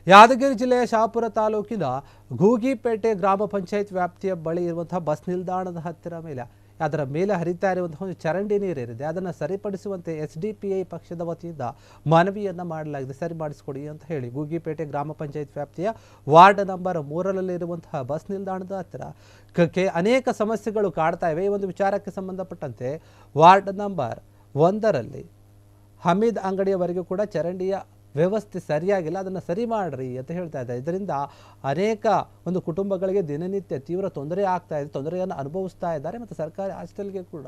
ಯಾದಗಿರಿ ಜಿಲ್ಲೆಯ ಶಹಾಪುರ ತಾಲೂಕಿನ ಗೂಗಿಪೇಟೆ ಗ್ರಾಮ ಪಂಚಾಯತ್ ವ್ಯಾಪ್ತಿಯ ಬಳಿ ಇರುವಂತಹ ಬಸ್ ನಿಲ್ದಾಣದ ಹತ್ತಿರ ಅದರ ಮೇಲೆ ಹರಿತಾ ಇರುವಂತಹ ಒಂದು ಚರಂಡಿ ನೀರಿದೆ. ಅದನ್ನು ಸರಿಪಡಿಸುವಂತೆ SDPI ಪಕ್ಷದ ವತಿಯಿಂದ ಮನವಿಯನ್ನು ಮಾಡಲಾಗಿದೆ. ಸರಿ ಮಾಡಿಸಿಕೊಡಿ ಅಂತ ಹೇಳಿ ಗೂಗಿಪೇಟೆ ಗ್ರಾಮ ಪಂಚಾಯತ್ ವ್ಯಾಪ್ತಿಯ ವಾರ್ಡ್ ನಂಬರ್ 3ರಲ್ಲಿರುವಂತಹ ಬಸ್ ನಿಲ್ದಾಣದ ಹತ್ತಿರ ಅನೇಕ ಸಮಸ್ಯೆಗಳು ಕಾಡ್ತಾ ಇವೆ. ಈ ಒಂದು ವಿಚಾರಕ್ಕೆ ಸಂಬಂಧಪಟ್ಟಂತೆ ವಾರ್ಡ್ ನಂಬರ್ 1ರಲ್ಲಿ ಹಮೀದ್ ಅಂಗಡಿಯವರೆಗೂ ಕೂಡ ಚರಂಡಿಯ ವ್ಯವಸ್ಥೆ ಸರಿಯಾಗಿಲ್ಲ, ಅದನ್ನು ಸರಿ ಮಾಡ್ರಿ ಅಂತ ಹೇಳ್ತಾ ಇದ್ದಾರೆ. ಇದರಿಂದ ಅನೇಕ ಒಂದು ಕುಟುಂಬಗಳಿಗೆ ದಿನನಿತ್ಯ ತೀವ್ರ ತೊಂದರೆ ಆಗ್ತಾ ಇದೆ, ತೊಂದರೆಯನ್ನು ಅನುಭವಿಸ್ತಾ ಇದ್ದಾರೆ ಮತ್ತು ಸರ್ಕಾರಿ ಹಾಸ್ಟೆಲ್ಗೆ ಕೂಡ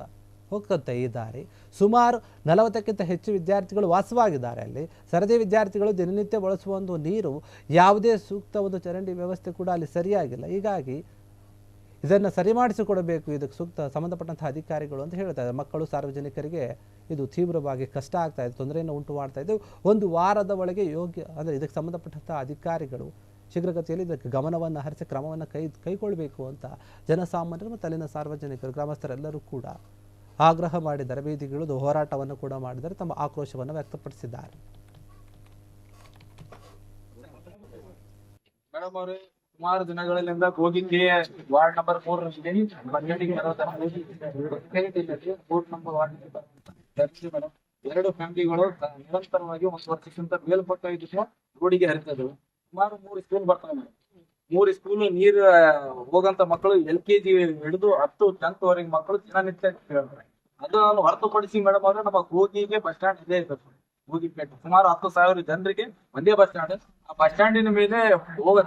ಹೋಗ್ತಾ ಇದ್ದಾರೆ. ಸುಮಾರು 40ಕ್ಕಿಂತ ಹೆಚ್ಚು ವಿದ್ಯಾರ್ಥಿಗಳು ವಾಸವಾಗಿದ್ದಾರೆ. ಅಲ್ಲಿ ಸರದಿ ವಿದ್ಯಾರ್ಥಿಗಳು ದಿನನಿತ್ಯ ಬಳಸುವ ಒಂದು ನೀರು ಯಾವುದೇ ಸೂಕ್ತ ಒಂದು ಚರಂಡಿ ವ್ಯವಸ್ಥೆ ಕೂಡ ಅಲ್ಲಿ ಸರಿಯಾಗಿಲ್ಲ. ಹೀಗಾಗಿ ಇದನ್ನು ಸರಿ ಮಾಡಿಸಿಕೊಡಬೇಕು, ಇದಕ್ಕೆ ಸೂಕ್ತ ಸಂಬಂಧಪಟ್ಟಂತಹ ಅಧಿಕಾರಿಗಳು ಅಂತ ಹೇಳ್ತಾ ಇದ್ದಾರೆ. ಮಕ್ಕಳು ಸಾರ್ವಜನಿಕರಿಗೆ ಇದು ತೀವ್ರವಾಗಿ ಕಷ್ಟ ಆಗ್ತಾ ಇದೆ, ತೊಂದರೆಯನ್ನು ಉಂಟು ಮಾಡ್ತಾ ಇದೆ. ಒಂದು ವಾರದ ಒಳಗೆ ಅಂದರೆ ಇದಕ್ಕೆ ಸಂಬಂಧಪಟ್ಟಂತಹ ಅಧಿಕಾರಿಗಳು ಶೀಘ್ರಗತಿಯಲ್ಲಿ ಇದಕ್ಕೆ ಗಮನವನ್ನು ಹರಿಸಿ ಕ್ರಮವನ್ನು ಕೈಗೊಳ್ಳಬೇಕು ಅಂತ ಜನಸಾಮಾನ್ಯರು ಮತ್ತು ಅಲ್ಲಿನ ಸಾರ್ವಜನಿಕರು ಗ್ರಾಮಸ್ಥರೆಲ್ಲರೂ ಕೂಡ ಆಗ್ರಹ ಮಾಡಿದ್ದಾರೆ. ಬೀದಿಗಿಳಿದು ಹೋರಾಟವನ್ನು ಕೂಡ ಮಾಡಿದ್ದಾರೆ, ತಮ್ಮ ಆಕ್ರೋಶವನ್ನು ವ್ಯಕ್ತಪಡಿಸಿದ್ದಾರೆ. ಸುಮಾರು ದಿನಗಳಿಂದ ಗೋಗಿಗೆ ವಾರ್ಡ್ ನಂಬರ್ 3ರಲ್ಲಿ ಎರಡು ಫ್ಯಾಮಿಲಿಗಳು ನಿರಂತರವಾಗಿ 1 ವರ್ಷಕ್ಕಿಂತ ಮೇಲ್ಪಟ್ಟ ರೋಡಿಗೆ ಹರಿತದವು. ಸುಮಾರು 3 ಸ್ಕೂಲ್ ಬರ್ತಾವೆ. 3 ಸ್ಕೂಲ್ ನೀರು ಹೋಗಂತ ಮಕ್ಕಳು LKG ಹಿಡಿದು 10th ವರೆಗೆ ಮಕ್ಕಳು ದಿನನಿತ್ಯ ಹೇಳ್ತಾರೆ. ಅದನ್ನು ಹೊರತುಪಡಿಸಿ ಮೇಡಮ್ ಅವ್ರೆ ನಮ್ಮ ಗೋಗಿಗೆ ಬಸ್ ಸ್ಟ್ಯಾಂಡ್ ಇದೇ ಇರ್ತದೆ. ಗೂಗಿಪೇಟೆ ಸುಮಾರು 10,000 ಜನರಿಗೆ ಒಂದೇ ಬಸ್ ಸ್ಟ್ಯಾಂಡ್. ಆ ಬಸ್ ಸ್ಟ್ಯಾಂಡಿನ ಮೇಲೆ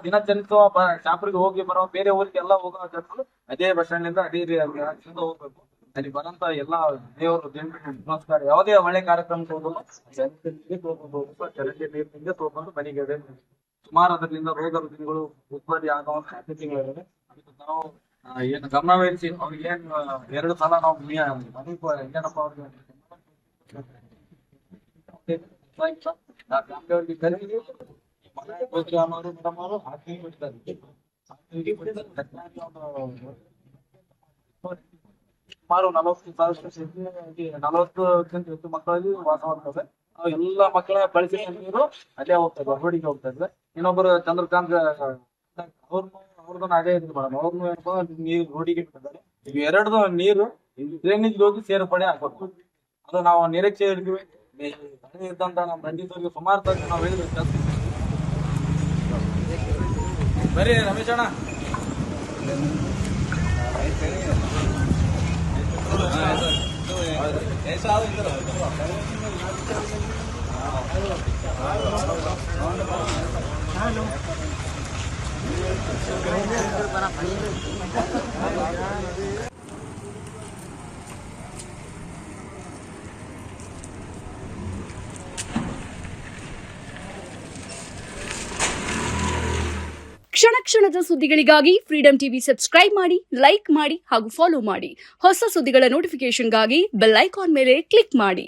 ದಿನ ಚಲಿಸುವ ಶಾಪುರಿಗೆ ಹೋಗಿ ಬರೋ ಬೇರೆ ಊರಿಗೆಲ್ಲ ಹೋಗೋ ಜನರು ಅದೇ ಬಸ್ ಸ್ಟ್ಯಾಂಡ್ ನಿಂದ ಅದೇ ಹೋಗ್ಬೇಕು. ಅಲ್ಲಿ ಬರಂತ ಎಲ್ಲಾ ದೇವರು ನಮಸ್ಕಾರ ಯಾವುದೇ ಒಳ್ಳೆ ಕಾರ್ಯಕ್ರಮ ಚರಂಡಿ ನೀರಿನಿಂದ ತಗೊಂಡು ಮನೆಗೆ ಸುಮಾರು ಅದರಿಂದ ರೋಗ ರುಜಿನಗಳು ಉತ್ಪತ್ತಿ ಆಗೋ ಸಾಧ್ಯತೆಗಳಿವೆ. ಅದಕ್ಕೆ ನಾವು ಏನು ಗಮನವಹಿಸಿ ಅವ್ರಿಗೆ ಏನು 2 ಸಲ ನಾವು ಏನಪ್ಪ ಅವ್ರಿಗೆ ಸುಮಾರು 40,000 ಹೆಚ್ಚು ಮಕ್ಕಳಲ್ಲಿ ವಾಸ ಮಾಡ್ತವೆ. ಎಲ್ಲ ಮಕ್ಕಳ ಬಳಸಿ ನೀರು ಅಲ್ಲೇ ಹೋಗ್ತದೆ, ರೋಡಿಗೆ ಹೋಗ್ತಾ ಇದ್ರೆ. ಇನ್ನೊಬ್ಬರು ಚಂದ್ರಕಾಂತ್ ಅವ್ರದ್ದು ಅದೇ ಇದ್ರು ಮೇಡಮ್, ಅವ್ರನ್ನು ಏನಪ್ಪಾ ನೀರು ರೋಡಿಗೆ ಬಿಟ್ಟಿದ್ದಾರೆ. ಈಗ ಎರಡದು ನೀರು ಡ್ರೈನೇಜ್ ಹೋಗಿ ಸೇರ್ಪಡೆ ಆಗ್ಬೇಕು. ಅದು ನಾವು ನಿರೀಕ್ಷೆ ಇರ್ತೀವಿ. ಇದ್ದಂತ ನಮ್ಮ ರಂಜಿತವ್ರಿಗೆ ಸುಮಾರು ತಂದು ನಾವು ಹೇಳಿದ್ವಿ. ಬರೀ ರಮೇಶ್ ಅಣ್ಣ ಕ್ಷಣ ಕ್ಷಣದ ಸುದ್ದಿಗಳಿಗಾಗಿ ಫ್ರೀಡಂ ಟಿವಿ ಸಬ್ಸ್ಕ್ರೈಬ್ ಮಾಡಿ, ಲೈಕ್ ಮಾಡಿ ಹಾಗೂ ಫಾಲೋ ಮಾಡಿ. ಹೊಸ ಸುದ್ದಿಗಳ ನೋಟಿಫಿಕೇಶನ್ಗಾಗಿ ಬೆಲ್ ಐಕಾನ್ ಮೇಲೆ ಕ್ಲಿಕ್ ಮಾಡಿ.